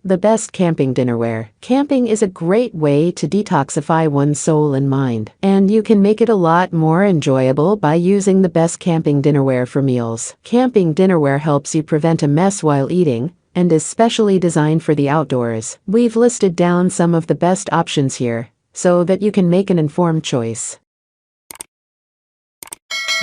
The best camping dinnerware. Camping is a great way to detoxify one's soul and mind, and you can make it a lot more enjoyable by using the best camping dinnerware for meals. Camping dinnerware helps you prevent a mess while eating, and is specially designed for the outdoors. We've listed down some of the best options here, so that you can make an informed choice.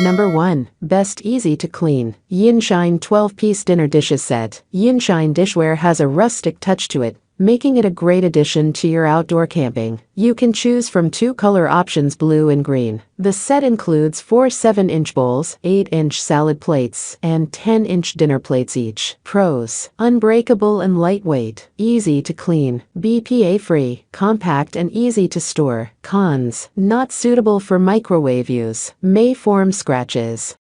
Number 1. Best easy to clean. Yinshine 12-piece dinner dishes set. Yinshine dishware has a rustic touch to it, making it a great addition to your outdoor camping. You can choose from 2 color options, blue and green. The set includes 4 7-inch bowls, 8-inch salad plates, and 10-inch dinner plates each. Pros: unbreakable and lightweight, easy to clean, BPA-free, compact and easy to store. Cons: not suitable for microwave use, may form scratches.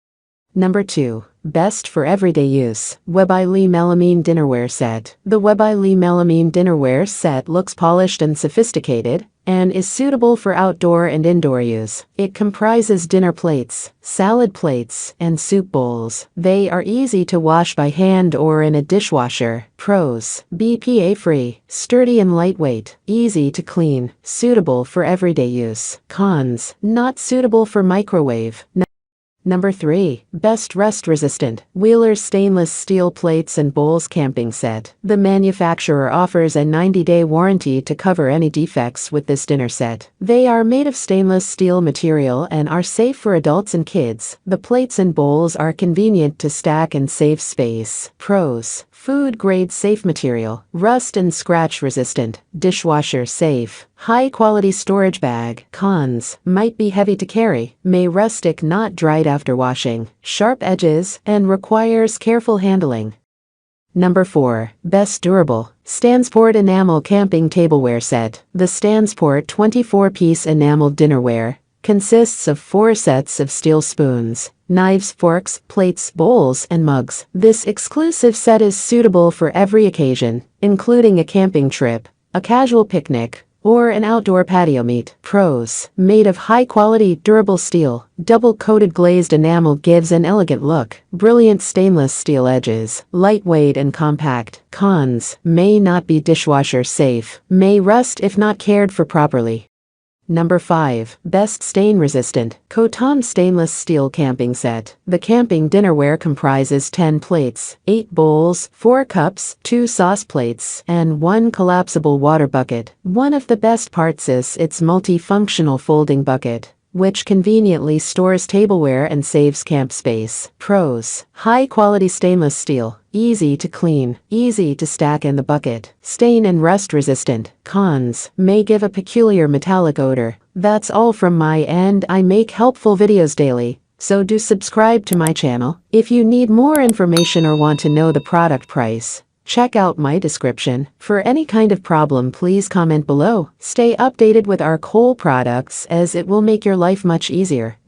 Number 2. Best for everyday use. Webbylee Melamine Dinnerware Set. The Webbylee Melamine Dinnerware Set looks polished and sophisticated, and is suitable for outdoor and indoor use. It comprises dinner plates, salad plates, and soup bowls. They are easy to wash by hand or in a dishwasher. Pros: BPA-free, sturdy and lightweight, easy to clean, suitable for everyday use. Cons: not suitable for microwave. Number 3. Best rust-resistant. Wealers Stainless Steel Plates and Bowls Camping Set. The manufacturer offers a 90-day warranty to cover any defects with this dinner set. They are made of stainless steel material and are safe for adults and kids. The plates and bowls are convenient to stack and save space. Pros: food-grade safe material, rust and scratch resistant, dishwasher safe, high-quality storage bag. Cons: might be heavy to carry, may rustic, not dried after washing, sharp edges, and requires careful handling. Number 4. Best durable. Stansport Enamel Camping Tableware Set. The Stansport 24-piece enamel dinnerware consists of 4 sets of steel spoons, knives, forks, plates, bowls, and mugs. This exclusive set is suitable for every occasion, including a camping trip, a casual picnic, or an outdoor patio meet. Pros: made of high-quality, durable steel, double-coated glazed enamel gives an elegant look, brilliant stainless steel edges, lightweight and compact. Cons: may not be dishwasher safe, may rust if not cared for properly. Number 5. Best stain-resistant. Cotom Stainless Steel Camping Set. The camping dinnerware comprises 10 plates, 8 bowls, 4 cups, 2 sauce plates, and 1 collapsible water bucket. One of the best parts is its multifunctional folding bucket, which conveniently stores tableware and saves camp space. Pros: high-quality stainless steel, easy to clean, easy to stack in the bucket, stain and rust resistant. Cons: may give a peculiar metallic odor. That's all from my end. I make helpful videos daily, so do subscribe to my channel. If you need more information or want to know the product price, check out my description. For any kind of problem, please comment below. Stay updated with our cool products, as it will make your life much easier.